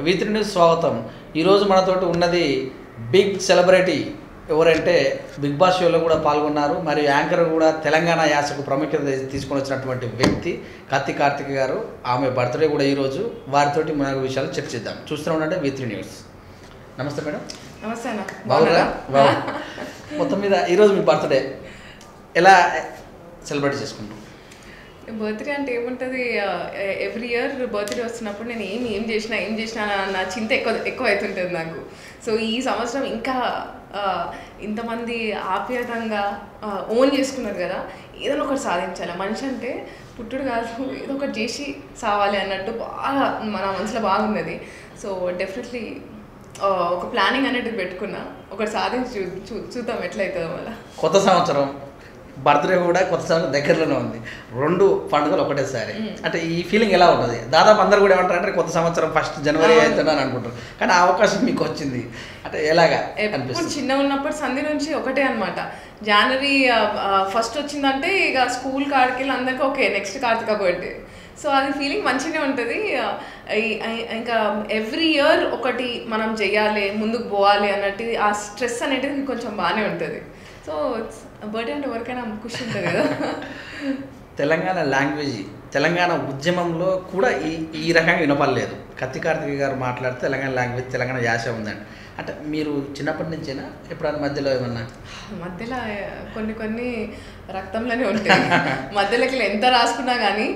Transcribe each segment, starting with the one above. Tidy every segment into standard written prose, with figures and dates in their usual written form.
V3 news స్వాగతం. ఈరోజు మనతోటి ఉన్నది బిగ్ సెలబ్రిటీ ఎవరంటే బిగ్ బాస్ షోలో కూడా పాల్గొన్నారు. మరియు యాంకర్ కూడా తెలంగాణ యాసకు ప్రాముఖ్యత తీసుకొని వచ్చినటువంటి వ్యక్తి కత్తి కార్తిక్ గారు. ఆమె బర్త్డే కూడా ఈరోజు. వారితోటి మన విషయాలు చర్చిద్దాం. చూస్తూనే ఉండండి V3 న్యూస్. నమస్తే మేడం. నమస్తే అన్న. బాగున్నారా? మొత్తం మీద ఈరోజు మీ బర్త్డే ఎలా సెలబ్రేట్ చేసుకుంటాం? బర్త్డే అంటే ఏముంటుంది, ఎవ్రీ ఇయర్ బర్త్డే వస్తున్నప్పుడు నేను ఏం చేసినా నా చింత ఎక్కువ అవుతుంటుంది నాకు. సో ఈ సంవత్సరం ఇంకా ఇంతమంది ఆప్యాయంగా ఓన్ చేసుకున్నారు కదా, ఏదైనా ఒకటి సాధించాలి. మనిషి అంటే పుట్టుడు కాదు, ఏదో ఒకటి చేసి సావాలి అన్నట్టు బాగా మన మనసులో బాగున్నది. సో డెఫినెట్లీ ఒక ప్లానింగ్ అనేది పెట్టుకున్నా, ఒకటి సాధించి చూద్దాం ఎట్లయితుందో. మళ్ళీ కొత్త సంవత్సరం బర్త్డే కూడా కొత్త సంవత్సరం దగ్గరలోనే ఉంది. రెండు పండుగలు ఒకటేసారి. అంటే ఈ ఫీలింగ్ ఎలా ఉంటుంది? దాదాపు అందరు కూడా ఏమంటారంటే కొత్త సంవత్సరం 1 జనవరి అవుతుందని అని అనుకుంటారు. కానీ ఆ అవకాశం మీకు వచ్చింది అంటే ఎలాగా అనిపిస్తుంది? చిన్నగా ఉన్నప్పుడు సంధి నుంచి ఒకటే అనమాట, జనవరి 1 వచ్చిందంటే ఇక స్కూల్ కాడికి అందరికీ okay next Karthika birthday. So అది ఫీలింగ్ మంచిగానే ఉంటుంది. ఇంకా ఎవ్రీ ఇయర్ ఒకటి మనం చెయ్యాలి, ముందుకు పోవాలి అన్నట్టు ఆ స్ట్రెస్ అనేది కొంచెం బాగానే ఉంటుంది. సో బర్త్డే అంటే ఎవరికైనా ఖుషి ఉంటుంది కదా. తెలంగాణ లాంగ్వేజ్, తెలంగాణ ఉద్యమంలో కూడా ఈ రకంగా వినపడలేదు. కత్తి కార్తిక్ గారు మాట్లాడితే తెలంగాణ లాంగ్వేజ్, తెలంగాణ యాస ఉందండి. అంటే మీరు చిన్నప్పటి నుంచేనా ఎప్పుడన్నా మధ్యలో ఏమన్నా? మధ్యలో కొన్ని రక్తంలోనే ఉంటాయి. మధ్యలోకి ఎంత రాసుకున్నా కానీ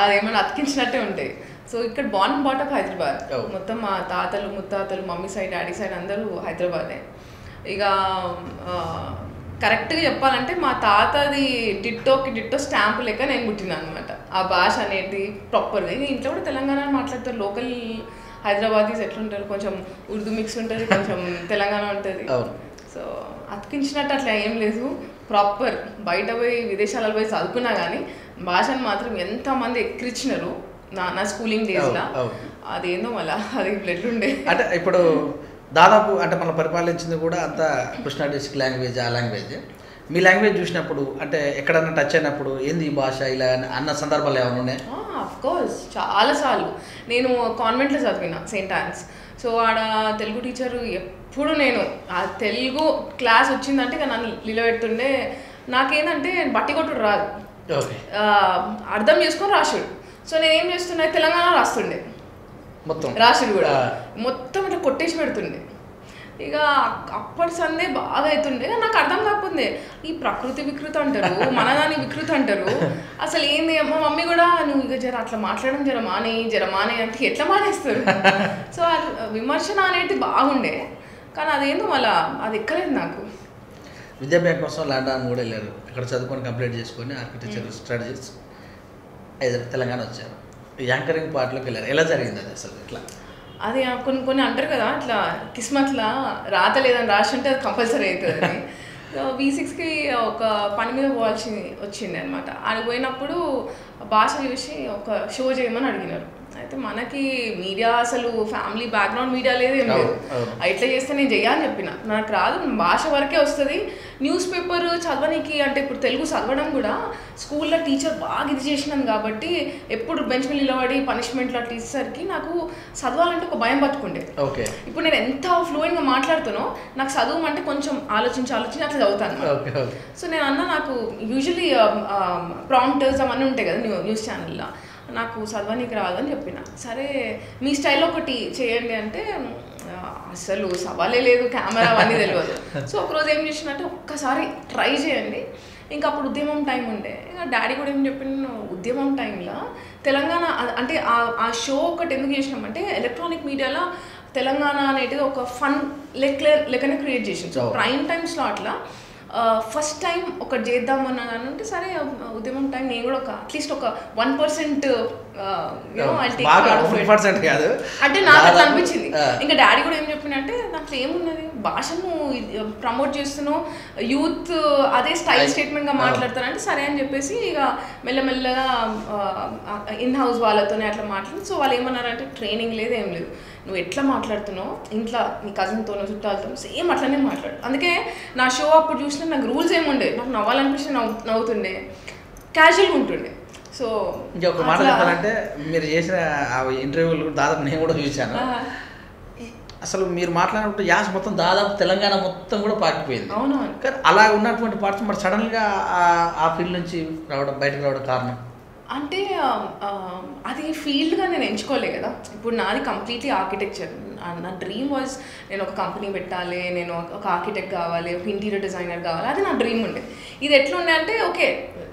అది ఏమైనా అతికించినట్టే ఉంటాయి. సో ఇక్కడ బాన్ అండ్ బాటప్ హైదరాబాద్. మొత్తం మా తాతలు ముత్తాతలు, మమ్మీ సైడ్ డాడీ సైడ్ అందరూ హైదరాబాదే. ఇక కరెక్ట్గా చెప్పాలంటే మా తాతది డిట్టో స్టాంపు లెక్క నేను పుట్టినాను అనమాట. ఆ భాష అనేది ప్రాపర్గా ఇంట్లో కూడా తెలంగాణ మాట్లాడతారు. లోకల్ హైదరాబాదీస్ ఎట్లుంటారు, కొంచెం ఉర్దూ మిక్స్ ఉంటుంది, కొంచెం తెలంగాణ ఉంటుంది. సో అతికించినట్టు అట్లా ఏం లేదు, ప్రాపర్. బయట పోయి విదేశాలలో పోయి చదువుకున్నా కానీ భాషను మాత్రం ఎంతమంది ఎక్కిరిచ్చినారు నా స్కూలింగ్ డేస్లో. అదేందో మళ్ళీ అది బ్లడ్ ఉండే. అంటే ఇప్పుడు దాదాపు అంటే మనం పరిపాలించింది కూడా అంతా కృష్ణా డిస్ట్రిక్ట్ లాంగ్వేజ్, ఆ లాంగ్వేజ్. మీ లాంగ్వేజ్ చూసినప్పుడు అంటే ఎక్కడన్నా టచ్ అయినప్పుడు ఏంది ఈ భాష ఇలా అన్న సందర్భాలు ఏమైనా ఉన్నాయి? అఫ్కోర్స్ చాలాసార్లు. నేను కాన్వెంట్లో చదివిన సెయింట్ ఆన్స్. సో ఆడ తెలుగు టీచరు ఎప్పుడు నేను ఆ తెలుగు క్లాస్ వచ్చిందంటే ఇక నన్ను నిలబెడుతుండే. నాకేంటంటే బట్టి కొట్టుడు రాదు, అర్థం చేసుకొని రాసుడు. సో నేనేం చేస్తున్నా, తెలంగాణ రాస్తుండే మొత్తం రాసుడు కూడా మొత్తం ఇట్లా కొట్టేసి పెడుతుండే. ఇక అప్పటి సందే బాగా అవుతుండే. నాకు అర్థం కాకపోతే ఈ ప్రకృతి వికృతి అంటారు, మనదాని వికృతి అంటారు, అసలు ఏంది. మా మమ్మీ కూడా నువ్వు ఇక జర అట్లా మాట్లాడడం జర మానే అంటే ఎట్లా మానేస్తారు. సో విమర్శన అనేది బాగుండే, కానీ అదేందో మళ్ళీ అది ఎక్కలేదు నాకు. విద్యాభ్యాసం కోసం లండన్ కూడా వెళ్ళారు. అక్కడ చదువుకొని కంప్లీట్ చేసుకొని ఆర్కిటెక్చర్ స్టడీ చేసి తెలంగాణ వచ్చారు. యాంకరింగ్ పార్ట్లోకి వెళ్ళారు. ఎలా జరిగింది అది అసలు? ఇట్లా అది కొన్ని అంటారు కదా, అట్లా కిస్మత్లా రాత లేదని రాసి ఉంటే అది కంపల్సరీ అవుతుంది అని. V6కి ఒక పని మీద పోవాల్సి వచ్చింది అనమాట. అది పోయినప్పుడు భాష చూసి ఒక షో చేయమని అడిగినారు. అయితే మనకి మీడియా అసలు ఫ్యామిలీ బ్యాక్గ్రౌండ్ మీడియా లేదు, ఏం లేదు. ఇట్లా చేస్తే నేను చెయ్యాలని చెప్పిన, నాకు రాదు, భాష వరకే వస్తుంది. న్యూస్ పేపర్ చదవనికి అంటే ఇప్పుడు తెలుగు చదవడం కూడా స్కూల్లో టీచర్ బాగా ఇది చేసినాను కాబట్టి ఎప్పుడు బెంచ్ మీద నిలబడి పనిష్మెంట్లు అట్లా ఇచ్చేసరికి నాకు చదవాలంటే ఒక భయం బతుకుండే. ఇప్పుడు నేను ఎంత ఫ్లూయెంట్గా మాట్లాడుతానో నాకు చదవమంటే కొంచెం ఆలోచించి అట్లా చదువుతాను. సో నేను అన్నా, నాకు యూజువలీ ప్రాంప్టర్స్ అవన్నీ ఉంటాయి కదా న్యూస్ ఛానల్లో, నాకు చదవనీకి రాదని చెప్పిన. సరే మీ స్టైల్లో ఒకటి చేయండి అంటే అసలు సవాలే లేదు, కెమెరా అవన్నీ తెలియదు. సో ఒకరోజు ఏం చేసినంటే ఒక్కసారి ట్రై చేయండి. ఇంకా అప్పుడు ఉద్యమం టైం ఉండే. ఇంకా డాడీ కూడా ఏం చెప్పిన, ఉద్యమం టైంలో తెలంగాణ అంటే ఆ షో ఒకటి ఎందుకు చేసినామంటే ఎలక్ట్రానిక్ మీడియాలో తెలంగాణ అనేది ఒక ఫన్ లెక్కనే క్రియేట్ చేసింది. సో ప్రైమ్ టైమ్ స్లాట్లో ఫస్ట్ టైం ఒకటి చేద్దామని అంటే సరే ఉద్యమం టైం నేను కూడా ఒక అట్లీస్ట్ ఒక 1% కాదు అంటే నాకు అట్లా అనిపించింది. ఇంకా డాడీ కూడా ఏం చెప్పినంటే దాంట్లో ఏమున్నది, భాషను ప్రమోట్ చేస్తున్నావు, యూత్ అదే స్టైల్ స్టేట్మెంట్గా మాట్లాడతారంటే సరే అని చెప్పేసి ఇక మెల్లమెల్లగా ఇన్ హౌస్ వాళ్ళతోనే అట్లా మాట్లాడి. సో వాళ్ళు ఏమన్నారంటే ట్రైనింగ్ లేదు, ఏం లేదు, నువ్వు ఎట్లా మాట్లాడుతున్నావు ఇంట్లో నీ కజిన్తోనో చుట్టాలతో సేమ్ అట్లనే మాట్లాడు. అందుకే నా షో అప్పుడు చూసినా నాకు రూల్స్ ఏముండే, నాకు నవ్వాలనిపించి నవ్వుతుండే, క్యాజువల్గా ఉంటుండే. సో ఇంకొక మాట చెప్పాలంటే మీరు చేసిన ఆ ఇంటర్వ్యూలు దాదాపు నేను కూడా చూశాను. అసలు మీరు మాట్లాడినప్పుడు యాస మొత్తం దాదాపు తెలంగాణ మొత్తం కూడా పాకిపోయింది. అవునవును. కానీ అలా ఉన్నటువంటి పార్ట్స్ మరి సడన్గా ఆ ఫీల్డ్ నుంచి బయటకు రావడం కారణం అంటే అది ఫీల్డ్గా నేను ఎంచుకోలే కదా. ఇప్పుడు నాది కంప్లీట్లీ ఆర్కిటెక్చర్. నా డ్రీమ్ వాజ్ నేను ఒక కంపెనీ పెట్టాలి, నేను ఒక ఆర్కిటెక్ట్ కావాలి, ఒక ఇంటీరియర్ డిజైనర్ కావాలి, అది నా డ్రీమ్ ఉండే. ఇది ఎట్లుండే అంటే ఓకే,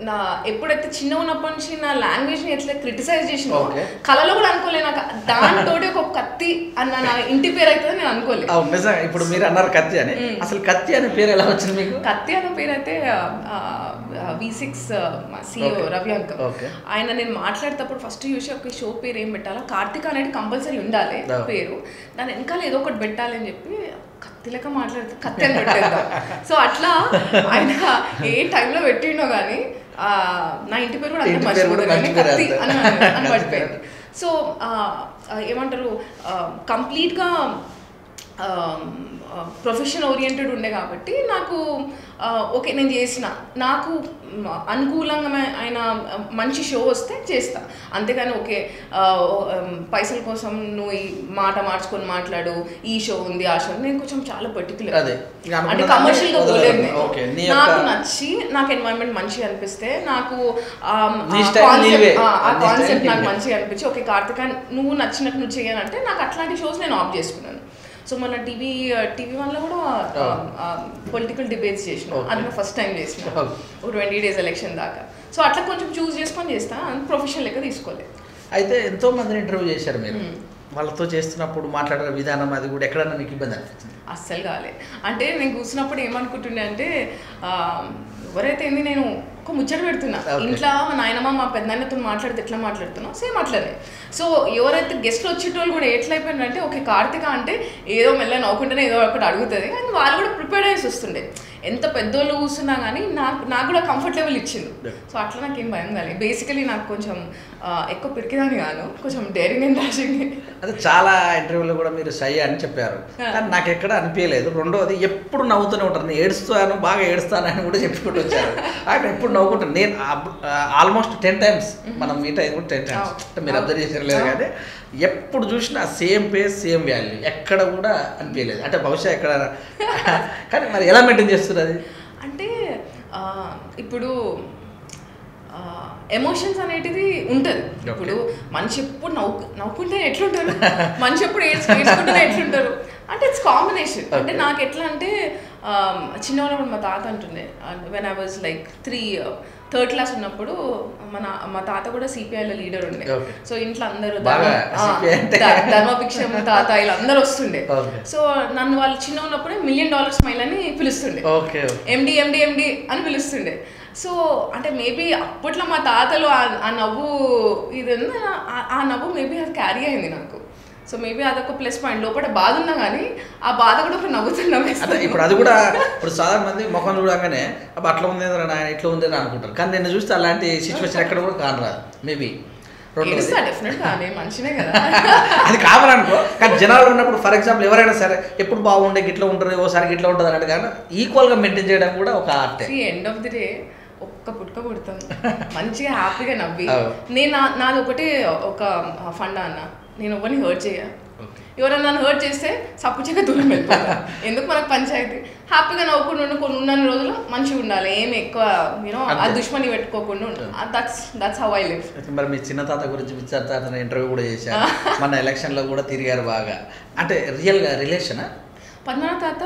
నా ఎప్పుడైతే చిన్న ఉన్నప్పటి నుంచి నా లాంగ్వేజ్ని ఎట్లా క్రిటిసైజ్ చేసినా కళలో కూడా అనుకోలే. నాకు దాంతో ఒక కత్తి అన్న నా ఇంటి పేరు అవుతుంది నేను అనుకోలేదు. ఇప్పుడు మీరు అన్నారు కత్తి అని, అసలు కత్తి అనే పేరు ఎలా వచ్చింది మీకు? కత్తి అనే పేరు అయితే V6 CEO రవి అంకల్ ఆయన నేను మాట్లాడేటప్పుడు ఫస్ట్ చూసి ఒక షో పేరు ఏం పెట్టాలా, కార్తిక అనేది కంపల్సరీ ఉండాలి పేరు, దాని వెనకాల ఏదో ఒకటి పెట్టాలి అని చెప్పి కత్తి లెక్క మాట్లాడితే కత్తి అని పెట్టేద్దాం. సో అట్లా ఆయన ఏ టైంలో పెట్టిండో కానీ నా ఇంటి పేరు కూడా అంత మర్చిపోతుంది, కత్తి అని పడిపోయింది. సో ఏమంటారు, కంప్లీట్గా ప్రొఫెషన్ ఓరియంటెడ్ ఉండే కాబట్టి నాకు ఓకే నేను చేసిన, నాకు అనుకూలంగా అయిన మంచి షో వస్తే చేస్తా. అంతేగాని ఓకే పైసల కోసం నువ్వు ఈ మాట మార్చుకొని మాట్లాడు, ఈ షో ఉంది ఆ షో, నేను కొంచెం చాలా పర్టికులర్, అంటే కమర్షియల్గా పోలేదు. నాకు నచ్చి నాకు ఎన్వైరన్మెంట్ మంచిగా అనిపిస్తే, నాకు ఆ కాన్సెప్ట్ నాకు మంచిగా అనిపించి ఓకే కార్తిక నువ్వు నచ్చినట్టు నువ్వు చేయాలంటే నాకు అట్లాంటి షోస్ నేను ఆఫ్ చేసుకున్నాను. సో మన టీవీ వన్లో కూడా పొలిటికల్ డిబేట్స్ చేసిన, అది నా ఫస్ట్ టైం చేసిన, ఒక 20 days ఎలక్షన్ దాకా. సో అట్లా కొంచెం చూస్ చేసుకొని చేస్తా, ప్రొఫెషనల్ లెక్క తీసుకోలేదు. అయితే ఎంతో మందిని ఇంటర్వ్యూ చేశారు మీరు, వాళ్ళతో చేస్తున్నప్పుడు మాట్లాడే విధానం అది కూడా ఎక్కడన్నా మీకు ఇబ్బంది అనిపించింది? అస్సలు కాలే. అంటే నేను కూర్చున్నప్పుడు ఏమనుకుంటుండే అంటే ఎవరైతే ఏంది నేను ఒక ముచ్చట పెడుతున్నా ఇంట్లో, మా నాయనమ్మ మా పెద్దనాన్నతో మాట్లాడితే ఎట్లా మాట్లాడుతున్నా సేమ్ అట్లనే. సో ఎవరైతే గెస్ట్లు వచ్చేటోళ్ళు కూడా ఎట్లా అయిపోయిందంటే ఓకే కార్తిక అంటే ఏదో మెల్ల నవ్వుకుంటేనే ఏదో ఒకటి అడుగుతుంది, కానీ వాళ్ళు కూడా ప్రిపేర్ అయ్యేసి వస్తుండే. ఎంత పెద్దోళ్ళు కూర్చున్నా కానీ నాకు కూడా కంఫర్ట్ లెవెల్ ఇచ్చింది. సో అట్లా నాకు ఏం భయం కాలేదు. బేసికలీ నాకు కొంచెం ఎక్కువ పిరికిదాన్ని కాను, కొంచెం డేరింగ్ అండ్ డాషింగ్. అదే చాలా ఇంటర్వ్యూలో కూడా మీరు సై అని చెప్పారు, కానీ నాకు ఎక్కడ అనిపించలేదు. రెండోది ఎప్పుడు నవ్వుతూనే ఉంటారు, నేను ఏడుస్తాను బాగా ఏడుస్తాను అని కూడా చెప్పుకుంటూ వచ్చారు. అక్కడ ఎప్పుడు నవ్వుకుంటాను నేను ఆల్మోస్ట్ 10 times మనం మీట్ అయింది కూడా 10 times, అంటే మీరు అబ్జర్వ్ చేసారు లేదు, కానీ ఎప్పుడు చూసినా సేమ్ పేస్ సేమ్ వాల్యూ, ఎక్కడ కూడా అనిపించలేదు. అంటే బహుశా ఎక్కడ కానీ మరి ఎలా మెయింటైన్ చేస్తుంది అది? అంటే ఇప్పుడు ఎమోషన్స్ అనేటిది ఉంటుంది. ఇప్పుడు మనిషి ఎప్పుడు నవ్వుకుంటే ఎట్లుంటారు, మనిషి ఎప్పుడు ఏడ్చుకుంటేనే ఎట్లుంటారు, అంటే ఇట్స్ కాంబినేషన్. అంటే నాకు ఎట్లా అంటే చిన్నప్పుడు మా తాత అంటుండే, when I was like 3rd class ఉన్నప్పుడు మా తాత కూడా సిపిఐలో లీడర్ ఉండే. సో ఇంట్లో అందరూ ధర్మభిక్షం తాత ఇలా అందరూ వస్తుండే. సో నన్ను వాళ్ళు చిన్న ఉన్నప్పుడే $1 million స్మైల్ అని పిలుస్తుండే, ఎండి ఎండి ఎండి అని పిలుస్తుండే. సో అంటే మేబీ అప్పట్లో మా తాతలు ఆ నవ్వు ఇది ఆ నవ్వు మేబీ అది క్యారీ అయింది నాకు. సో మేబీ అదొక ప్లస్ పాయింట్. లోపల బాధ ఉన్నా కానీ ఆ బాధ కూడా ఒక నవ్వుతున్నాం. ఇప్పుడు అది కూడా ఇప్పుడు సాధారణ మంది ముఖం చూడగానే అప్పుడు అట్లా ఉంది ఇట్లా ఉంది అని అనుకుంటారు, కానీ నేను చూస్తే అలాంటి సిచ్యువేషన్ ఎక్కడ కూడా కానరాదు. మేబీ మంచినే కదా అది కావాలనుకో, కానీ జనాలు ఉన్నప్పుడు ఫర్ ఎగ్జాంపుల్ ఎవరైనా సరే ఎప్పుడు బాగుండే గిట్లా ఉంటారు, ఓసారి గిట్లా ఉంటుంది అన్నట్టు, కానీ ఈక్వల్గా మెయింటైన్ చేయడం కూడా ఒక art. End of the day ఒక్క పుట్టుక పుడతాను మంచిగా హ్యాపీగా నవ్వి. నేను నాది ఒకటే ఒక ఫండా అన్న, నేను ఎవరిని హర్ట్ చేయ, ఎవరైనా నన్ను హర్ట్ చేస్తే సప్పుచేగా దూరం వెళ్ళిపోతా. ఎందుకు మనకు పంచాయతీ, హ్యాపీగా నవ్వుకుండా కొన్ని ఉన్న రోజులు మంచిగా ఉండాలి, ఏమి ఎక్కువ ఆ దుష్మని పెట్టుకోకుండా ఉండాలి. That's how I live. మరి మీ చిన్న తాత గురించి విచారతాత ఇంటర్వ్యూ కూడా చేశారు, మన ఎలక్షన్లో కూడా తిరిగారు బాగా, అంటే రియల్గా రిలేషనా? పద్మనాభ తాత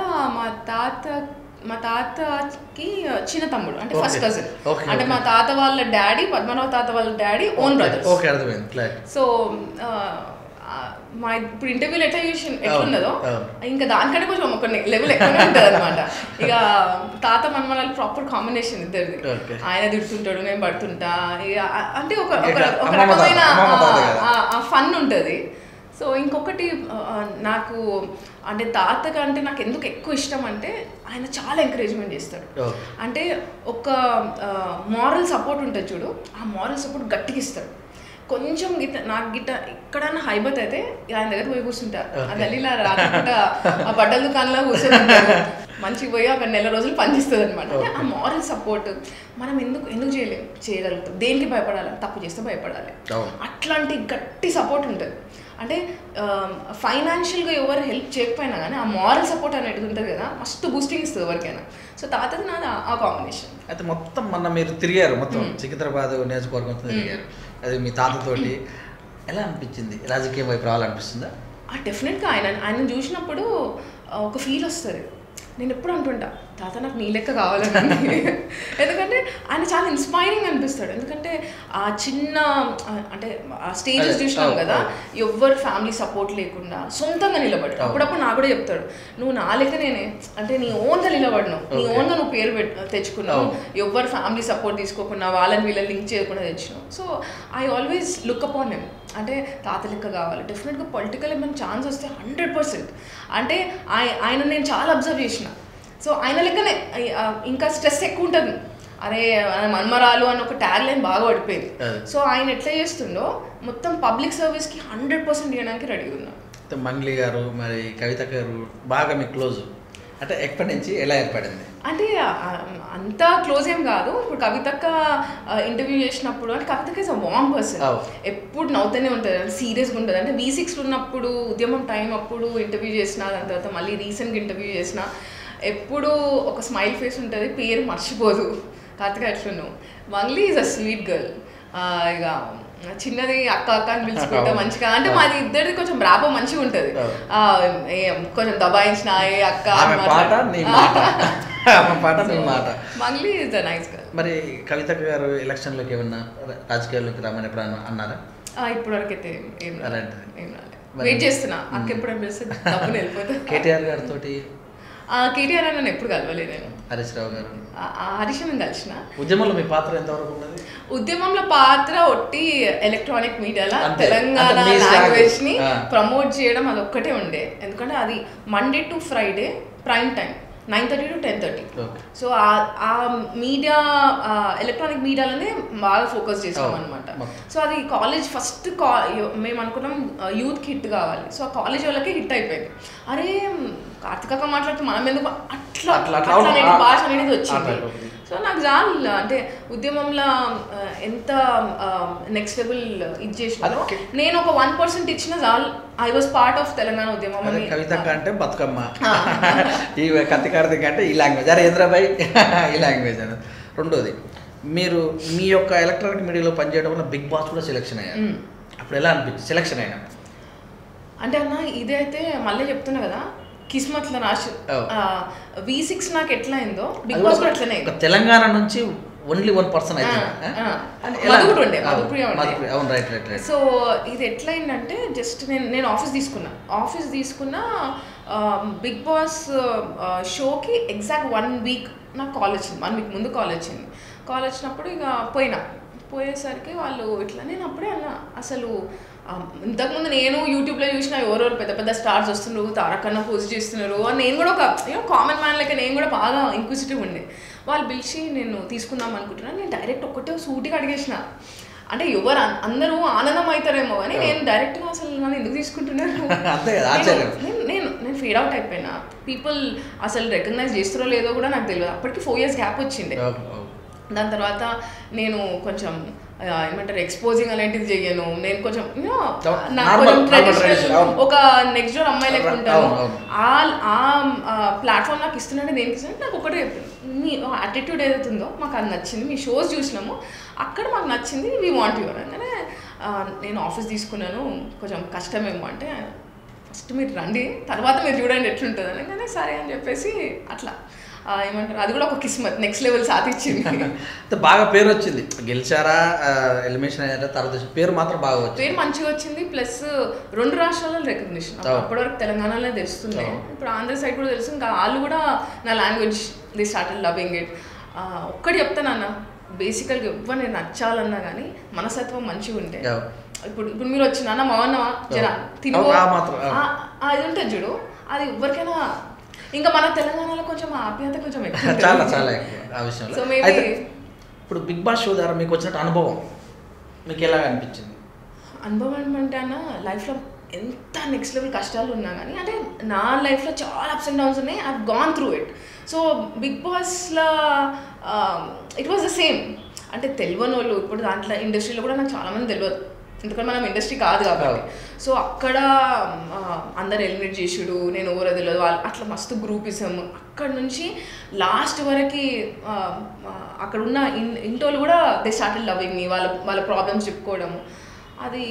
మా తాతకి చిన్న తమ్ముడు, అంటే ఫస్ట్ కజిన్. అంటే మా తాత వాళ్ళ డాడీ, పద్మనాభ తాత వాళ్ళ డాడీ ఓన్ బ్రదర్స్. సో మా ఇప్పుడు ఇంటర్వ్యూలో ఎట్లున్నదో ఇంకా దానికంటే కొంచెం ఒక లెవెల్ ఎక్కువనే ఉంటుంది అనమాట. ఇక తాత మనమరాలు ప్రాపర్ కాంబినేషన్ ఇద్దరిది. ఆయన తిడుతుంటాడు, నేను పడుతుంటా, ఇక అంటే ఒక రకమైన ఫన్ ఉంటుంది. సో ఇంకొకటి నాకు అంటే తాత కంటే నాకు ఎందుకు ఎక్కువ ఇష్టం అంటే ఆయన చాలా ఎంకరేజ్మెంట్ చేస్తాడు. అంటే ఒక మారల్ సపోర్ట్ ఉంటుంది చూడు, ఆ మారల్ సపోర్ట్ గట్టిగా ఇస్తాడు. కొంచెం నాకు ఎక్కడన్నా హైబత్ అయితే ఆయన దగ్గర పోయి కూర్చుంటారు, ఆ గల్లీలో రాకుండా ఆ బట్టల దుకాణంలో కూర్చొని మంచిగా పోయి ఒక నెల రోజులు పనిచేస్తుంది అనమాట. అంటే ఆ మారల్ సపోర్ట్ మనం ఎందుకు చేయగలుగుతాం, దేనికి భయపడాలి, తప్పు చేస్తే భయపడాలి, అట్లాంటి గట్టి సపోర్ట్ ఉంటుంది. అంటే ఫైనాన్షియల్గా ఎవరు హెల్ప్ చేయకపోయినా కానీ ఆ మారల్ సపోర్ట్ అనేది ఉంటుంది కదా, మస్తు బూస్టింగ్ ఇస్తుంది ఎవరికైనా. సో తాతది నాది ఆ కాంబినేషన్. అయితే మొత్తం మొన్న మీరు తిరిగారు, మొత్తం సికింద్రాబాద్ నియోజకవర్గం తిరిగారు, అది మీ తాతతోటి. ఎలా అనిపించింది? రాజకీయం వైపు రావాలనిపిస్తుందా? డెఫినెట్గా ఆయన చూసినప్పుడు ఒక ఫీల్ వస్తుంది. నేను ఎప్పుడు అంటుంటా, తాత నాకు నీ లెక్క కావాలని. ఎందుకంటే ఆయన చాలా ఇన్స్పైరింగ్ అనిపిస్తాడు. ఎందుకంటే ఆ చిన్న అంటే ఆ స్టేజెస్ చూసినాం కదా, ఎవ్వరు ఫ్యామిలీ సపోర్ట్ లేకుండా సొంతంగా నిలబడ్డాడు. అప్పుడప్పుడు నాకు కూడా చెప్తాడు, నువ్వు నా లెక్క నేనే, అంటే నీ ఓన్గా నిలబడినావు, నీ ఓన్గా నువ్వు పేరు తెచ్చుకున్నావు, ఎవ్వరు ఫ్యామిలీ సపోర్ట్ తీసుకోకుండా వాళ్ళని వీళ్ళని లింక్ చేయకుండా తెచ్చినావు. So I always look upon him. అంటే తాత లెక్క కావాలి. డెఫినెట్గా పొలిటికల్ ఏమైనా ఛాన్స్ వస్తే 100%. అంటే ఆయన నేను చాలా అబ్జర్వ్ చేసిన. సో ఆయన లెక్కనే ఇంకా స్ట్రెస్ ఎక్కువ ఉంటుంది. అరే మన్మరాలు అని ఒక ట్యాగ్ లైన్ బాగా పడిపోయింది. సో ఆయన ఎట్లా చేస్తుండో మొత్తం పబ్లిక్ సర్వీస్కి 100% చేయడానికి రెడీ ఉన్నా. మంగ్లీ గారు, మరి కవిత గారు బాగా మీ క్లోజ్, అంటే ఎప్పటి నుంచి ఎలా ఏర్పడింది? అంటే అంత క్లోజ్ ఏం కాదు. ఇప్పుడు కవితక్క ఇంటర్వ్యూ చేసినప్పుడు, అంటే కవితక్క ఇస్ అ వార్మ్ పర్సన్, ఎప్పుడు నవ్వుతూనే ఉంటుంది, అంటే సీరియస్గా ఉంటుంది. అంటే V6 ఉన్నప్పుడు ఉద్యమం టైం అప్పుడు ఇంటర్వ్యూ చేసిన, దాని తర్వాత మళ్ళీ రీసెంట్గా ఇంటర్వ్యూ చేసిన, ఎప్పుడు ఒక స్మైల్ ఫేస్ ఉంటుంది, పేరు మర్చిపోదు. కవితక్క ఎట్లున్నావు. Mangli is a sweet girl. ఇక చిన్నది అక్క అక్క అని పిలుచుకుంటా మంచిగా. అంటే మాది ఇద్దరిది కొంచెం ర్యాపో మంచిగా ఉంటుంది. కొంచెం దబాయించిన అక్క Mangli is a nice girl. మరి కవిత గారు ఎలక్షన్లోకి ఏమన్నా రాజకీయాల్లోకి రామని ఎప్పుడన్నా అన్నారా? ఇప్పటివరకు అయితే ఏం రాలేదు. వెయిట్ చేస్తున్నా, అక్క ఎప్పుడు అనిపిస్తుంది తప్పుని వెళ్ళిపోతా. కేటీఆర్ గారితో కేటీఆర్ నన్ను ఎప్పుడు కలవలేదు నేను. హరీష్ రావు గారు, హరీష్ నేను కలిసిన. ఉద్యమంలో మీ పాత్ర ఎంతవరకు ఉన్నది? ఉద్యమంలో పాత్ర ఒట్టి ఎలక్ట్రానిక్ మీడియాలో తెలంగాణ లాంగ్వేజ్ ని ప్రమోట్ చేయడం అది ఒక్కటే ఉండే. ఎందుకంటే అది Monday to Friday prime time 9:30 to 10:30. So ఆ మీడియా ఎలక్ట్రానిక్ మీడియాలోనే బాగా ఫోకస్ చేసాం అనమాట. సో అది కాలేజ్ ఫస్ట్ మేము అనుకున్నాం యూత్కి హిట్ కావాలి. సో ఆ కాలేజ్ వాళ్ళకి హిట్ అయిపోయింది. అరే కార్తిక మాట్లాడుతూ మనం ఎందుకు అట్లా అనేది భాష అనేది వచ్చింది. సో నాకు చాలు, అంటే ఉద్యమంలో ఎంత నెక్స్ట్ లెవెల్ ఇది చేసినారో నేను ఒక 1% ఇచ్చిన చాలు. I was part of Telangana ఉద్యమం. కవిత అంటే బతుకమ్మ, ఈ కత్తికార్తిక అంటే ఈ లాంగ్వేజ్, అరే ఇంద్రబాయ్ ఈ లాంగ్వేజ్ అని. రెండోది, మీరు మీ యొక్క ఎలక్ట్రానిక్ మీడియాలో పనిచేయడం వల్ల బిగ్ బాస్ కూడా సెలెక్షన్ అయ్యారు. అప్పుడు ఎలా అనిపించింది సెలెక్షన్ అయినా? అంటే అన్న ఇదైతే మళ్ళీ చెప్తున్నా కదా, కిస్మత్ల రాశి. V6 నాకు ఎట్లా అయిందో బిగ్ బాస్ కూడా అట్లనే. తెలంగాణ నుంచి ఓన్లీ 1% అయితే సో ఇది ఎట్లా అయిందంటే, జస్ట్ నేను ఆఫీస్ తీసుకున్నా బిగ్ బాస్ షోకి ఎగ్జాక్ట్ 1 వీక్ నాకు కాల్ వచ్చింది. 1 వీక్ ముందు కాల్ వచ్చినప్పుడు ఇక పోయేసరికి వాళ్ళు ఇట్లా, నేను అప్పుడే అన్నా అసలు ఇంతకుముందు నేను యూట్యూబ్లో చూసిన ఎవరెవరు పెద్ద పెద్ద స్టార్స్ వస్తున్నారు, తారకన్నా పోస్ట్ చేస్తున్నారు అని నేను కూడా ఒక కామన్ మ్యాన్ లెక్క నేను కూడా బాగా ఇంక్విజిటివ్ ఉండే. వాళ్ళు పిలిచి నేను తీసుకుందాం అనుకుంటున్నాను. నేను డైరెక్ట్ ఒక్కటే సూటిగా అడిగేసిన, అంటే ఎవరు అందరూ ఆనందం అవుతారేమో అని నేను డైరెక్ట్గా అసలు నన్ను ఎందుకు తీసుకుంటున్నారు, నేను ఫీడ్ అవుట్ అయిపోయినా. పీపుల్ అసలు రికగ్నైజ్ చేస్తారో లేదో కూడా నాకు తెలియదు. అప్పటికి 4 years గ్యాప్ వచ్చింది. దాని తర్వాత నేను కొంచెం ఏమంటారు ఎక్స్పోజింగ్ అలాంటిది చెయ్యను. నేను కొంచెం ఒక నెక్స్ట్ డోర్ అమ్మాయి లెక్క ఉంటాను. ఆ ప్లాట్ఫామ్ నాకు ఇస్తున్నాడు, దేనికి ఇస్తున్నాడు నాకు ఒకటే చెప్తాను, మీ యాటిట్యూడ్ ఏదైతే ఉందో మాకు అది నచ్చింది, మీ షోస్ చూసినాము అక్కడ మాకు నచ్చింది, వీ వాంట్ యువర్ అనగానే నేను ఆఫీస్ తీసుకున్నాను. కొంచెం కష్టమేమో అంటే, ఫస్ట్ మీరు రండి తర్వాత మీరు చూడండి ఎట్లుంటుంది అనగానే సరే అని చెప్పేసి అట్లా ఏమంటారు, అది కూడా ఒక కిస్మత్, నెక్స్ట్ లెవెల్ సాధించింది. బాగా పేరు వచ్చింది, గెలిచారా ఎలిమినేషన్ అయ్యారా, తర్వాత పేరు మాత్రం బాగా వచ్చింది, పేరు మంచిగా వచ్చింది. ప్లస్ 2 రాష్ట్రాలలో రికగ్నిషన్, అప్పటివరకు తెలంగాణలో తెలుస్తుంది, ఇప్పుడు ఆంధ్ర సైడ్ కూడా తెలుసు. ఇంకా వాళ్ళు కూడా నా language the started loving it. ఒక్కటి చెప్తానన్న, బేసికల్గా ఎవ్వరు నేను నచ్చాలన్నా కానీ మనస్తత్వం మంచిగా ఉంటే, ఇప్పుడు మీరు వచ్చిన అన్న బాగున్నావా జరా తిను అది ఉంటుంది చూడు, అది ఎవరికైనా. ఇంకా మన తెలంగాణలో కొంచెం ఆప్యాయత కొంచెం ఎక్కువ, చాలా చాలా ఆ విషయంలో. సో మేబీ ఇప్పుడు బిగ్ బాస్ షో ద్వారా మీకు వచ్చినట్టు అనుభవం మీకు ఎలా అనిపించింది? అనుభవం అంటే అన్న లైఫ్లో ఎంత నెక్స్ట్ లెవెల్ కష్టాలు ఉన్నా కానీ అంటే నా లైఫ్లో చాలా అప్స్ అండ్ డౌన్స్ ఉన్నాయి. I gone through it. So big బాస్లో ఇట్ వాజ్ ద సేమ్. అంటే తెలియని వాళ్ళు ఇప్పుడు దాంట్లో ఇండస్ట్రీలో కూడా నాకు చాలామంది తెలియదు, ఎందుకంటే మనం ఇండస్ట్రీ కాదు కాబట్టి. సో అక్కడ అందరు ఎలిమినేట్ చేసుడు, నేను ఎవరో తెలియదు, వాళ్ళు అట్లా మస్తు గ్రూపిజం. అక్కడ నుంచి లాస్ట్ వరకు అక్కడ ఉన్న ఇంటోళ్ళు కూడా దే స్టార్టెడ్ లవింగ్ మీ, వాళ్ళ ప్రాబ్లమ్స్ చెప్పుకోవడము. అది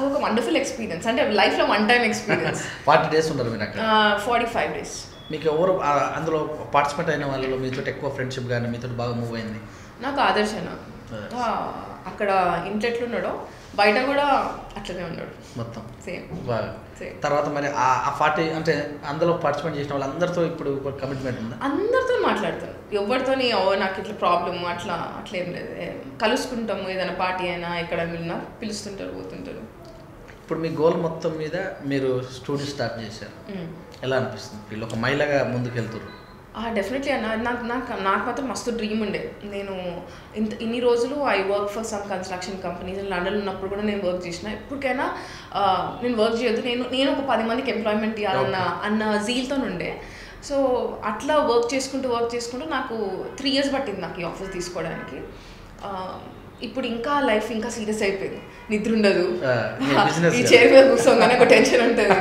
ఒక వండర్ఫుల్ ఎక్స్పీరియన్స్. అంటే లైఫ్లో వన్ టైం ఎక్స్పీరియన్స్. 40 days ఉంటారు మీరు అక్కడ? 45 days. మీకు ఎవరు అందులో పార్టిసిపేట్ అయిన వాళ్ళలో మీతో ఎక్కువ ఫ్రెండ్షిప్ కానీ మీతో బాగా మూవ్ అయింది? నాకు ఆదర్శన. అక్కడ ఇంట్లో ఎట్లున్నాడో బయట కూడా అట్లనే ఉన్నాడు మొత్తం సేమ్. తర్వాత మరి ఆ 40 అంటే అందులో పార్టిసిపేట్ చేసిన వాళ్ళందరితో ఇప్పుడు కమిట్మెంట్ ఉందా? అందరితో మాట్లాడతాను, ఎవరితోని నాకు ఇట్లా ప్రాబ్లమ్ అట్లా ఏం లేదు. కలుసుకుంటాము, ఏదైనా పార్టీ అయినా ఎక్కడ వెళ్ళినా పిలుస్తుంటారు, పోతుంటారు. ఇప్పుడు మీ గోల్ మొత్తం మీద మీరు స్టూడియో స్టార్ట్ చేశారు, ఎలా అనిపిస్తుంది? వీళ్ళు ఒక మహిళగా ముందుకు వెళ్తారు. డెఫినెట్లీ అన్న. నాకు మాత్రం మస్తు డ్రీమ్ ఉండే. నేను ఇన్ని రోజులు I work for some construction companies. London ఉన్నప్పుడు కూడా నేను వర్క్ చేసిన. ఎప్పటికైనా నేను వర్క్ చేయొద్దు, నేను ఒక 10 మందికి ఎంప్లాయ్మెంట్ ఇవ్వాలన్న జీల్తో ఉండే. సో అట్లా వర్క్ చేసుకుంటూ నాకు 3 years పట్టింది నాకు ఈ ఆఫీస్ తీసుకోవడానికి. ఇప్పుడు ఇంకా లైఫ్ ఇంకా సీరియస్ అయిపోయింది, నిద్ర ఉండదు, ఈ చైర్ మీద కూర్చోగానే ఒక టెన్షన్ ఉంటుంది.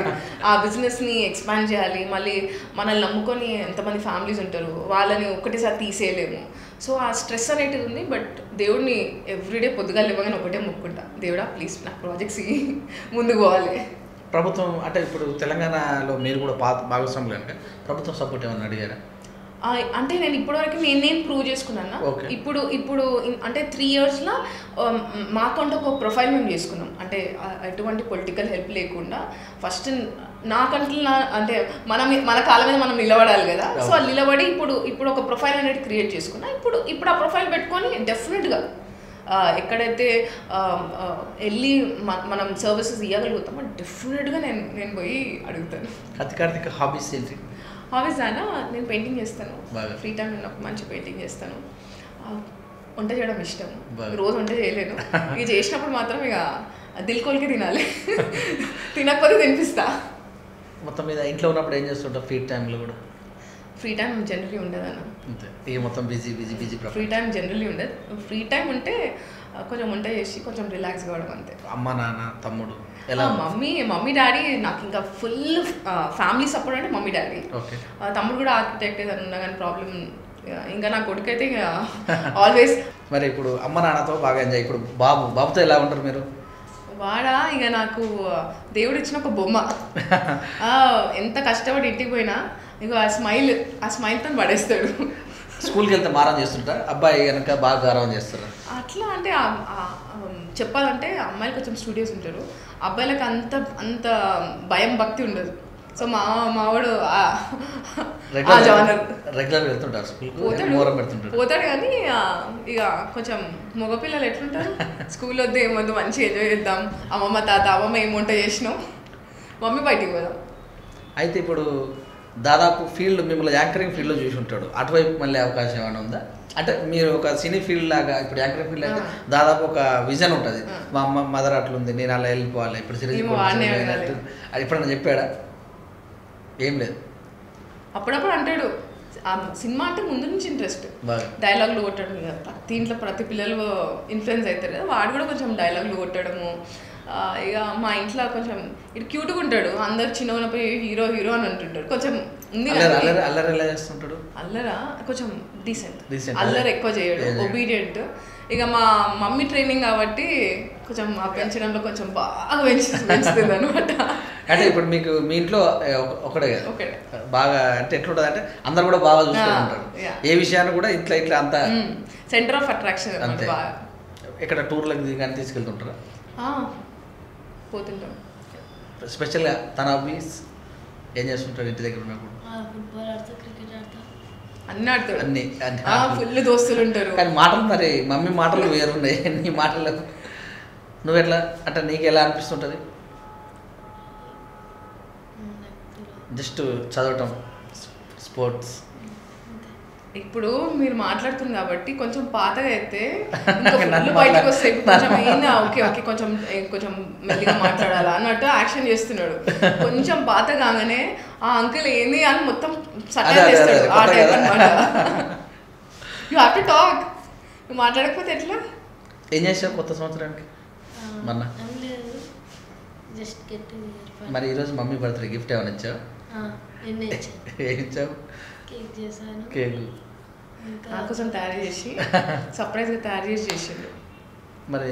ఆ బిజినెస్ని ఎక్స్పాండ్ చేయాలి, మళ్ళీ మనల్ని నమ్ముకొని ఎంతమంది ఫ్యామిలీస్ ఉంటారు, వాళ్ళని ఒకటేసారి తీసేయలేము. సో ఆ స్ట్రెస్ అనేటిది ఉంది. బట్ దేవుడిని ఎవ్రీడే పొద్దుగా లేవగానే ఒకటే మొక్కుంటా, దేవుడా ప్లీజ్ నా ప్రాజెక్ట్స్ ముందుకు పోవాలి. ప్రభుత్వం అంటే ఇప్పుడు తెలంగాణలో మీరు కూడా భాగస్వాములు కనుక ప్రభుత్వం సపోర్ట్ ఏమన్నా అడిగారా? అంటే నేను ఇప్పటివరకు నేను ప్రూవ్ చేసుకున్నాను. ఇప్పుడు అంటే 3 yearsలో మాకంటూ ఒక ప్రొఫైల్ మేము చేసుకున్నాం. అంటే ఎటువంటి పొలిటికల్ హెల్ప్ లేకుండా ఫస్ట్ నాకంటూ అంటే మన కాళ్ళ మీద మనం నిలబడాలి కదా. సో అది నిలబడి ఇప్పుడు ఒక ప్రొఫైల్ అనేది క్రియేట్ చేసుకున్నా. ఇప్పుడు ఆ ప్రొఫైల్ పెట్టుకొని డెఫినెట్గా ఎక్కడైతే వెళ్ళి మనం సర్వీసెస్ ఇవ్వగలుగుతామో డెఫినెట్గా నేను పోయి అడుగుతాను. అధికారిక హాబీస్ ఏంటి? హాబీస్ అయినా నేను పెయింటింగ్ చేస్తాను, ఫ్రీ టైం ఉన్నప్పుడు మంచి పెయింటింగ్ చేస్తాను. వంట చేయడం ఇష్టం, రోజు వంట చేయలేను, ఇక చేసినప్పుడు మాత్రం ఇక దిల్కోల్కి తినాలి, తినకపోతే తినిపిస్తా. మొత్తం మీద ఇంట్లో ఉన్నప్పుడు ఏం చేస్తుంటావు ఫ్రీ టైంలో? కూడా ఫ్రీ టైం జనరలీ ఉండదు అన్న. ఇక మొత్తం బిజీ ఫ్రీ టైం జనరలీ ఉండదు. ఫ్రీ టైం ఉంటే కొంచెం వంట చేసి కొంచెం రిలాక్స్ కావడం అంతే. అమ్మ నాన్న తమ్ముడు మమ్మీ డాడీ నాకు ఇంకా ఫుల్ ఫ్యామిలీ సపోర్ట్ అంటే మమ్మీ డాడీ. తమ్ముడు కూడా ఆర్కిటెక్ట్ ఏదైనా ఉన్నా కానీ ప్రాబ్లం. ఇంకా నా కొడుకు అయితే ఇంకా ఆల్వేస్. మరి ఇప్పుడు అమ్మ నాన్నతో బాగా ఎంజాయ్. ఇప్పుడు బాబుతో ఎలా ఉంటారు మీరు? వాడా ఇక నాకు దేవుడు ఇచ్చిన ఒక బొమ్మ. ఎంత కష్టపడి ఇంటికి పోయినా ఇక ఆ స్మైల్తో పడేస్తాడు. స్కూల్కి వెళ్తే మారం చేస్తుంటా, అబ్బాయి కనుక బాగా గారం చేస్తారు అట్లా. అంటే చెప్పాలంటే అమ్మాయిలు కొంచెం స్టూడియోస్ ఉంటారు, అబ్బాయిలకు అంత భయం భక్తి ఉండదు. సో మావాడు రెగ్యులర్ వెళ్తుంటారు పోతాడు కానీ ఇక కొంచెం మగపిల్లలు ఎట్లుంటారు, స్కూల్ వద్ద ఏమొద్దు మంచిగా ఎంజాయ్ చేద్దాం, అమ్మమ్మ తాత అమ్మమ్మ ఏం వంట చేసినాం, మమ్మీ బయటికి పోదాం. అయితే ఇప్పుడు దాదాపు ఫీల్డ్ మిమ్మల్ని యాంకరింగ్ ఫీల్డ్లో చూసి ఉంటాడు, అటువైపు మళ్ళీ అవకాశం ఏమైనా ఉందా? అంటే మీరు ఒక సినీ ఫీల్డ్ లాగా ఇప్పుడు యాంకరింగ్ ఫీల్డ్ అయితే దాదాపు ఒక విజన్ ఉంటుంది, మా అమ్మ మదర్ అట్లుంది, నేను అలా వెళ్ళిపోవాలి, ఇప్పుడు ఎప్పుడన్నా చెప్పాడా? ఏం లేదు. అప్పుడప్పుడు అంటాడు. సినిమా అంటే ముందు నుంచి ఇంట్రెస్ట్, డైలాగులు కొట్టడం కదా, దీంట్లో ప్రతి పిల్లలు ఇన్ఫ్లుయెన్స్ అవుతారు కదా, వాడు కూడా కొంచెం డైలాగులు కొట్టడము. ఇక మా ఇంట్లో కొంచెం ఇటు క్యూట్గా ఉంటాడు, అందరు చిన్న ఉన్నపోయి హీరో అని అంటుంటాడు. కొంచెం ఉంది అల్లరా, కొంచెం డీసెంట్, అల్లరి ఎక్కువ చేయడు, ఒబీడియంట్. ఇక మా మమ్మీ ట్రైనింగ్ కాబట్టి కొంచెం ఆ పెంచడంలో కొంచెం బాగా పెంచుతుంది అనమాట. అంటే ఇప్పుడు మీకు మీ ఇంట్లో ఒకటే బాగా అంటే ఎట్లుంటుంది అంటే అందరు కూడా బాగా చూస్తూ ఉంటారు, ఏ విషయాన్ని కూడా ఇట్లా అంతా సెంటర్ ఆఫ్ అట్రాక్షన్ అంతే. ఇక్కడ టూర్లకు కానీ తీసుకెళ్తుంటారా? పోతుంటాం. స్పెషల్గా తన హాబీస్ ఏం చేస్తుంటాడు ఇంటి దగ్గర ఉన్నప్పుడు? ఫుట్బాల్ ఆడతా, క్రికెట్ ఆడతా, అన్నీ ఆడతాడు. అన్ని ఫుల్ దోస్తులు ఉంటారు. కానీ మాటలు మరి మమ్మీ మాటలు వేరున్నాయి, నీ మాటలు నువ్వు ఎట్లా అంటే నీకు ఎలా అనిపిస్తుంటుంది? జస్ట్ చదవటం, స్పోర్ట్స్ ఇప్పుడు మీరు మాట్లాడుతున్నారు కాబట్టి కొంచెం పాతగా అయితే ఇంకా ఫుల్ బయటకు వస్తే కొంచెం అయినా ఓకే ఓకే కొంచెం కొంచెం మెల్లిగా మాట్లాడాలా అన్నట్టు యాక్షన్ చేస్తున్నాడు. కొంచెం పాత కాగానే ఆ అంకుల్ ఏంది అని మొత్తం సటన్ చేస్తాడు. ఆ టైప్ అనమాట. You have to talk. నువ్వు మాట్లాడకపోతే ఎట్లా? ఏం చేసావు కొత్త సంవత్సరానికి? మొన్న జస్ట్ గెట్ మరి ఈరోజు మమ్మీ బర్త్డే గిఫ్ట్ ఏమైనా ఇచ్చావు? ఏం ఇచ్చావు? కేక్ చేశాను. కేక్ నా కోసం తయారు చేసి సర్ప్రైజ్గా తయారు చేసి చేసిండు. మరి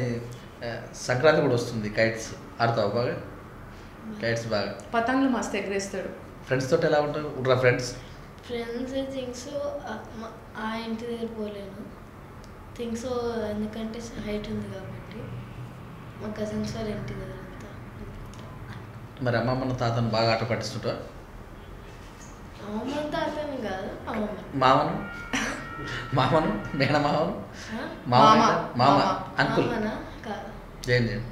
సంక్రాంతి కూడా వస్తుంది, కైట్స్ ఆడతావు బాగా? కైట్స్ బాగా పతంగులు మస్తు ఎగరేస్తాడు. ఫ్రెండ్స్ తోటి ఎలా ఉంటారు? ఉంటారా ఫ్రెండ్స్? ఫ్రెండ్స్ థింగ్స్ ఆ ఇంటి దగ్గర పోలేను. థింగ్స్ ఎందుకంటే హైట్ ఉంది కాబట్టి మా కజిన్స్ వాళ్ళ ఇంటి దగ్గర అంతా. మరి అమ్మమ్మను తాతను బాగా ఆట పట్టిస్తుంటావా? అమ్మమ్మ తాతని కాదు, మామను మామను మేనమామను మామ అంకుల్ జైన్ జైన్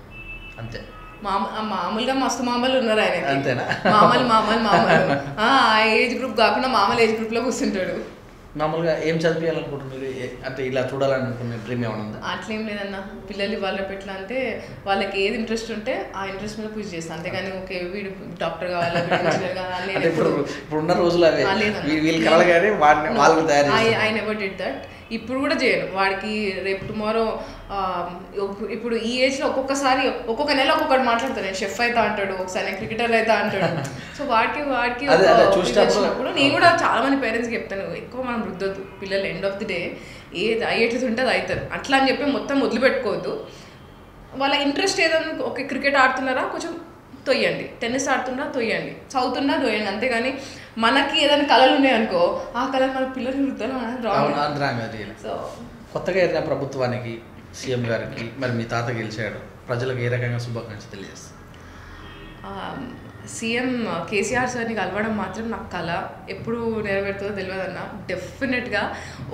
అంతే. మామూలుగా మస్తు మామలు ఉన్నారు ఆయన. అంతేనా? మామలు ఆ ఏజ్ గ్రూప్ కాకుండా మామూలు ఏజ్ గ్రూప్ లో కూర్చుంటాడు. మామూలుగా ఏం చదివించాలనుకుంటున్నారు? అంటే ఇలా చూడాలనుకునే డ్రీమ్ ఏమైనా ఉందా? అట్లేం లేదన్న. పిల్లలు వాళ్ళ ఎట్లా అంటే వాళ్ళకి ఏది ఇంట్రెస్ట్ ఉంటే ఆ ఇంట్రెస్ట్ మీద పూజ చేస్తాను. అంతేగాని ఓకే వీడు డాక్టర్ కావాలా ఇంజనీర్ కావాలి ఇప్పుడు ఉన్న రోజులు అవే వీళ్ళు కలలు కానీ వాళ్ళని తయారు ఐ నెవర్ డిడ్ దట్. ఇప్పుడు కూడా చేయను. వాడికి రేపు టుమారో ఇప్పుడు ఈ ఏజ్లో ఒక్కొక్క నెల ఒక్కొక్కటి మాట్లాడతాను. నేను షెఫ్ అవుతా అంటాడు, ఒకసారి నేను క్రికెటర్ అవుతా అంటాడు. సో వాడికి చూసినప్పుడు నేను కూడా చాలా మంది పేరెంట్స్కి చెప్తాను, ఎక్కువ మనం రుద్దొద్దు పిల్లలు. ఎండ్ ఆఫ్ ది డే ఏది అయ్యేట్టు ఉంటే అది అవుతారు. అట్లా అని చెప్పి మొత్తం వదిలిపెట్టుకోవద్దు. వాళ్ళ ఇంట్రెస్ట్ ఏదైనా ఓకే క్రికెట్ ఆడుతున్నారా కొంచెం తొయ్యండి, టెన్నిస్ ఆడుతున్నా తొయ్యండి, చదువుతున్నా తొయ్యండి. అంతేగాని మనకి ఏదైనా కళలు ఉన్నాయనుకో ఆ కళలు మన పిల్లలు వృద్ధాలు. సో కొత్తగా ఏదైనా ప్రభుత్వానికి, సీఎం గారికి, మరి మీ తాత గెలిచాడు, ప్రజలకు ఏ రకంగా శుభాకాంక్షలు తెలియజేస్తారు? సీఎం కేసీఆర్ సార్ని కలవడం మాత్రం నాకు కళ. ఎప్పుడు నెరవేరుతుందో తెలియదు అన్న. డెఫినెట్గా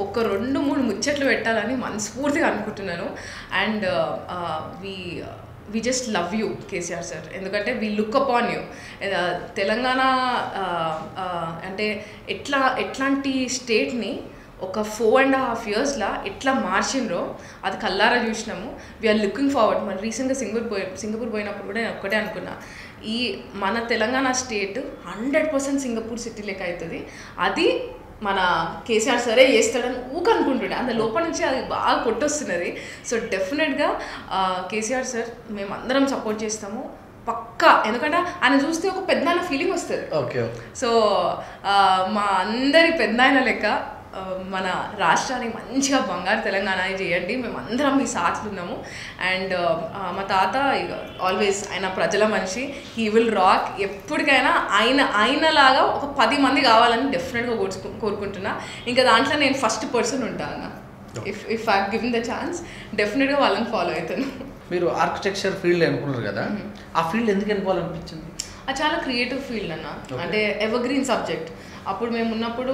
ఒక 2-3 ముచ్చట్లు పెట్టాలని మనస్ఫూర్తిగా అనుకుంటున్నాను. And we just love you KCR sir. ఎందుకంటే we look upon you. Telangana అంటే ఎట్లాంటి స్టేట్ని ఒక 4.5 yearsలో ఎట్లా మార్చిండ్రో అది కల్లారా చూసినాము. We are looking forward. మరి రీసెంట్గా సింగపూర్ పోయినప్పుడు కూడా నేను ఒక్కటే అనుకున్నా, ఈ మన తెలంగాణ స్టేట్ 100% సింగపూర్ సిటీ లెక్క అవుతుంది. అది మన కేసీఆర్ సరే చేస్తాడని అనుకుంటుండే. అందులో లోపల నుంచి అది బాగా కొట్టొస్తున్నది. సో డెఫినెట్గా కేసీఆర్ సార్ మేమందరం సపోర్ట్ చేస్తాము పక్కా. ఎందుకంటే ఆయన చూస్తే ఒక పెద్ద ఫీలింగ్ వస్తుంది. సో మా అందరి పెద్ద లెక్క మన రాష్ట్రానికి మంచిగా బంగారు తెలంగాణ చేయండి. మేమందరం మీ సాథ్లు ఉన్నాము. అండ్ మా తాత ఆల్వేస్ ఆయన ప్రజల మనిషి. He will rock. ఎప్పటికైనా ఆయనలాగా ఒక 10 మంది కావాలని డెఫినెట్గా కోరుకుంటున్నా. ఇంకా దాంట్లో నేను ఫస్ట్ పర్సన్ ఉంటాను. If I given the chance డెఫినెట్గా వాళ్ళని ఫాలో అవుతాను. మీరు ఆర్కిటెక్చర్ ఫీల్డ్ అనుకున్నారు కదా, ఆ ఫీల్డ్ ఎందుకు అనుకోవాలనిపించింది? అది చాలా క్రియేటివ్ ఫీల్డ్ అన్న. అంటే ఎవర్గ్రీన్ సబ్జెక్ట్. అప్పుడు మేము ఉన్నప్పుడు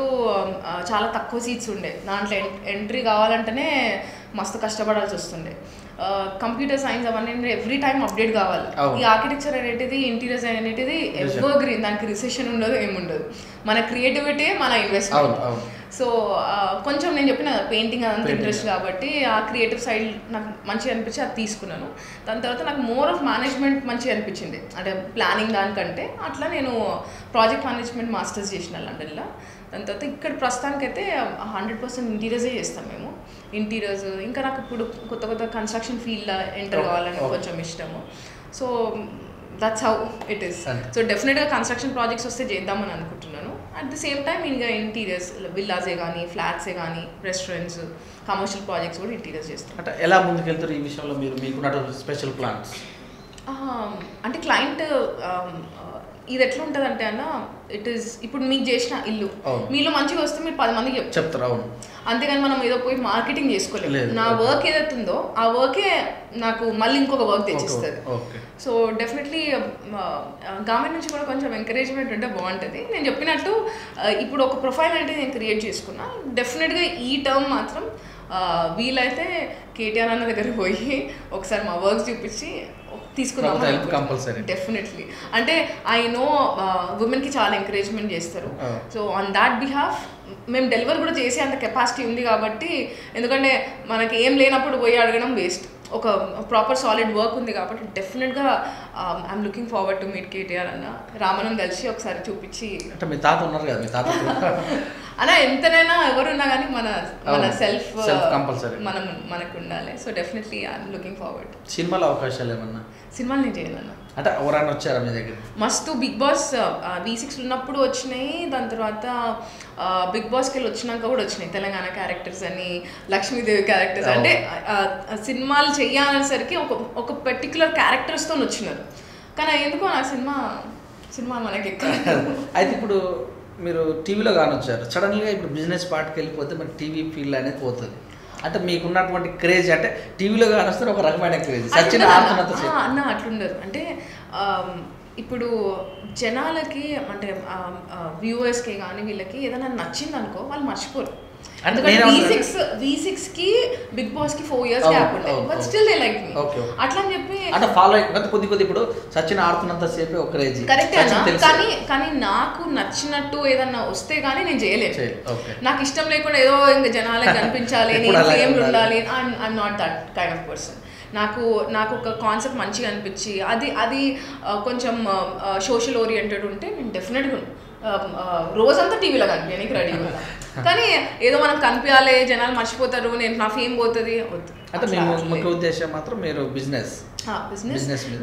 చాలా తక్కువ సీట్స్ ఉండే. దాంట్లో ఎంట్రీ కావాలంటేనే మస్తు కష్టపడాల్సి వస్తుండే. కంప్యూటర్ సైన్స్ అవన్నీ ఎవ్రీ టైం అప్డేట్ కావాలి. ఈ ఆర్కిటెక్చర్ అనేటిది, ఇంటీరియర్స్ అనేటిది ఎవర్గ్రీన్. దానికి రిసెషన్ ఉండదు, ఏముండదు. మన క్రియేటివిటీ మన ఇన్వెస్ట్మెంట్. సో కొంచెం నేను చెప్పిన పెయింటింగ్ అదంతా ఇంట్రెస్ట్ కాబట్టి ఆ క్రియేటివ్ సైడ్ నాకు మంచిగా అనిపించి అది తీసుకున్నాను. దాని తర్వాత నాకు మోర్ ఆఫ్ మేనేజ్మెంట్ మంచిగా అనిపించింది. అంటే ప్లానింగ్ దానికంటే. అట్లా నేను ప్రాజెక్ట్ మేనేజ్మెంట్ మాస్టర్స్ చేసిన లండన్లో. దాని తర్వాత ఇక్కడ ప్రస్తుతానికైతే 100% ఇంటీరియర్సే చేస్తాం మేము. ఇంటీరియర్స్ ఇంకా నాకు ఇప్పుడు కొత్త కన్స్ట్రక్షన్ ఫీల్డ్లో ఎంటర్ కావాలని కొంచెం ఇష్టము. So that's how it is. So డెఫినెట్గా కన్స్ట్రక్షన్ ప్రాజెక్ట్స్ వస్తే చేద్దామని అనుకుంటున్నాను. అట్ ది సేమ్ టైం ఇంకా ఇంటీరియర్స్ విల్లాసే కానీ, ఫ్లాట్సే కానీ, రెస్టారెంట్స్, కమర్షియల్ ప్రాజెక్ట్స్ కూడా ఇంటీరియర్స్ చేస్తాం. అంటే ఎలా ముందుకెళ్తారు ఈ విషయంలో? మీకున్నటువంటి స్పెషల్ ప్లాన్స్ అంటే క్లయింట్ ఇది ఎట్లా ఉంటుంది అంటే అన్న, ఇట్ ఈస్ ఇప్పుడు మీకు చేసిన ఇల్లు మీలో మంచిగా వస్తే మీరు 10 మందికి చెప్తారు. అవును. అంతేగాని మనం ఏదో పోయి మార్కెటింగ్ చేసుకోలేదు. నా వర్క్ ఏదైతే ఉందో ఆ వర్కే నాకు మళ్ళీ ఇంకొక వర్క్ తెచ్చిస్తుంది. సో డెఫినెట్లీ గవర్నమెంట్ నుంచి కూడా కొంచెం ఎంకరేజ్మెంట్ ఉంటే బాగుంటుంది. నేను చెప్పినట్టు ఇప్పుడు ఒక ప్రొఫైల్ అంటే నేను క్రియేట్ చేసుకున్నా. డెఫినెట్గా ఈ టర్మ్ మాత్రం వీలైతే కేటీఆర్ అన్న దగ్గరికి పోయి ఒకసారి మా వర్క్ చూపించి తీసుకుందాం కంపల్సరీ. డెఫినెట్లీ. అంటే ఐ నో ఉమెన్కి చాలా ఎంకరేజ్మెంట్ చేస్తారు. సో ఆన్ దాట్ బిహాఫ్ మేము డెలివర్ కూడా చేసే అంత కెపాసిటీ ఉంది కాబట్టి, ఎందుకంటే మనకి ఏం లేనప్పుడు పోయి అడగడం వేస్ట్. ఒక ప్రాపర్ సాలిడ్ వర్క్ ఉంది కాబట్టి డెఫినెట్గా I'm looking forward to meet KTR అన్న. రామనం కలిసి ఒకసారి చూపించి, అంటే మీ తాత ఉన్నారు కదా, మీ తాత అన్న ఎంతనైనా ఎవరున్నా కానీ మన సెల్ఫ్ కంపల్సరీ మనకు ఉండాలి. So definitely I'm looking forward. సినిమాలో అవకాశాలు ఏమన్నా? సినిమాలు నేను చేయను అన్న. అంటే ఎవరైనా వచ్చారా మీ దగ్గర? మస్తు బిగ్ బాస్ V6 ఉన్నప్పుడు వచ్చినాయి, దాని తర్వాత బిగ్ బాస్కి వెళ్ళి వచ్చినాక కూడా వచ్చినాయి తెలంగాణ క్యారెక్టర్స్ అని, లక్ష్మీదేవి క్యారెక్టర్స్. అంటే సినిమాలు చెయ్యాలనేసరికి ఒక పర్టికులర్ క్యారెక్టర్స్తో వచ్చినారు. కానీ ఎందుకో నా సినిమా మనకి ఎక్కడ. అయితే ఇప్పుడు మీరు టీవీలో కానొచ్చారు, సడన్గా ఇప్పుడు బిజినెస్ పార్ట్కి వెళ్ళిపోతే మరి టీవీ ఫీల్డ్ అనేది పోతుంది. అంటే మీకున్నటువంటి క్రేజ్, అంటే టీవీలో కానొస్తే ఒక రకమైన క్రేజ్ సచిన్ అన్న అట్లుండదు. అంటే ఇప్పుడు జనాలకి అంటే వ్యూవర్స్కి కానీ వీళ్ళకి ఏదైనా నచ్చింది అనుకో వాళ్ళు మర్చిపోరు. V6 కి బిగ్ బాస్ కి 4 years గ్యాప్ ఉండే, బట్ స్టిల్ దే లైక్ మీ. అట్లా అని చెప్పి అంటే ఫాలో కొద్ది ఇప్పుడు సచిన్ ఆడుతున్నంత సేపు ఒక క్రేజ్. కరెక్ట్ అన్న. కానీ నాకు నచ్చినట్టు ఏదన్నా వస్తే కానీ నేను చేయలేదు. నాకు ఇష్టం లేకుండా ఏదో ఇంకా జనాలకి కనిపించాలి, నేను ఫేమ్ ఉండాలి, I'm not that kind of person. నాకు ఒక కాన్సెప్ట్ మంచిగా అనిపించి అది కొంచెం సోషల్ ఓరియంటెడ్ ఉంటే నేను డెఫినెట్గా రోజంతా టీవీలో కనిపించడానికి రెడీ ఉన్నా. కానీ ఏదో మనం కనిపించాలి, జనాలు మర్చిపోతారు, నేను నా ఫేమ్ పోతుంది వద్దు. అంటే ముఖ్య ఉద్దేశం మాత్రం మీరు బిజినెస్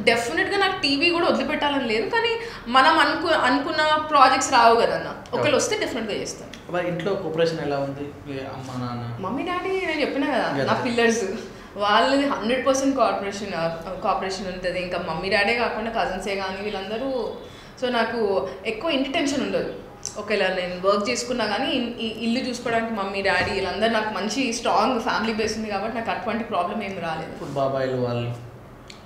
డెఫినెట్గా నాకు టీవీ కూడా వదిలిపెట్టాలని లేదు. కానీ మనం అనుకున్న ప్రాజెక్ట్స్ రావు కదన్న, ఒకళ్ళు వస్తే డెఫినెట్గా చేస్తాను. ఇంట్లో కోఆపరేషన్ ఎలా ఉంది? అమ్మ నాన్న మమ్మీ డాడీ నేను చెప్పినా కదా నా పిల్లర్స్, వాళ్ళది 100% కోఆపరేషన్ ఉంటుంది. ఇంకా మమ్మీ డాడీ కాకుండా కజిన్సే కానీ వీళ్ళందరూ. సో నాకు ఎక్కువ ఇంటి టెన్షన్ ఉండదు. ఒకవేళ నేను వర్క్ చేసుకున్నా కానీ ఇల్లు చూసుకోవడానికి మమ్మీ డాడీ వీళ్ళందరూ నాకు మంచి స్ట్రాంగ్ ఫ్యామిలీ బేస్ ఉంది కాబట్టి నాకు అటువంటి ప్రాబ్లం ఏమి రాలేదు. బాబాయిలు వాళ్ళు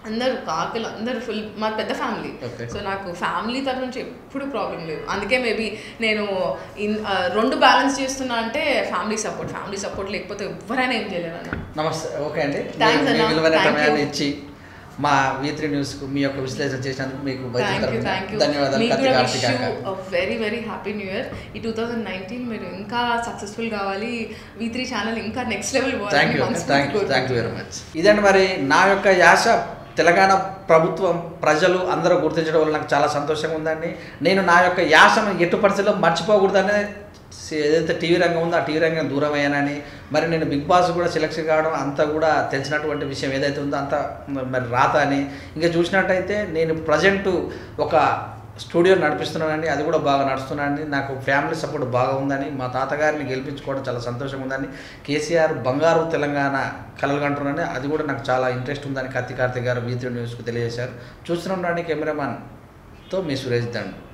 అందరూ కాకులు అందరూ ఫుల్ మా పెద్ద ఫ్యామిలీ. సో నాకు ఫ్యామిలీ తరఫు నుంచి ఎప్పుడు ప్రాబ్లం లేదు. అందుకే మేబీ నేను రెండు బ్యాలెన్స్ చేస్తున్నా అంటే ఫ్యామిలీ సపోర్ట్ లేకపోతే ఎవరైనా ఏం చేయలేరు అన్న. నమస్తే. ఓకే అండి, ఇచ్చి మా V3 న్యూస్కు మీ యొక్క విశ్లేషణ చేసినందుకు మీకు ధన్యవాదాలు. Very very happy new year. ఈ 2019 మీరు ఇంకా సక్సెస్ఫుల్ కావాలి, V3 ఛానల్ ఇంకా నెక్స్ట్ లెవెల్ పోవాలి. Thank you very much. ఇదండి మరి నా యొక్క యాస తెలంగాణ ప్రభుత్వం ప్రజలు అందరూ గుర్తించడం వల్ల నాకు చాలా సంతోషంగా ఉందండి. నేను నా యొక్క యాసను ఎటు పరిస్థితుల్లో మర్చిపోకూడదనే ఏదైతే టీవీ రంగం ఉందో ఆ టీవీ రంగం దూరం అయ్యానని, మరి నేను బిగ్ బాస్ కూడా సెలెక్షన్ కావడం అంతా కూడా తెలిసినటువంటి విషయం ఏదైతే ఉందో అంతా మరి రాత అని. ఇంకా చూసినట్టయితే నేను ప్రజెంటు ఒక స్టూడియో నడిపిస్తున్నానండి, అది కూడా బాగా నడుస్తున్నానండి. నాకు ఫ్యామిలీ సపోర్ట్ బాగా ఉందని, మా తాతగారిని గెలిపించుకోవడం చాలా సంతోషంగా ఉందని, కేసీఆర్ బంగారు తెలంగాణ కలలుగంటున్నానని అది కూడా నాకు చాలా ఇంట్రెస్ట్ ఉందని కార్తీక్ గారు V3 న్యూస్కు తెలియజేశారు. చూస్తున్నాండి కెమెరామాన్తో మీ సురేష్ దండ్.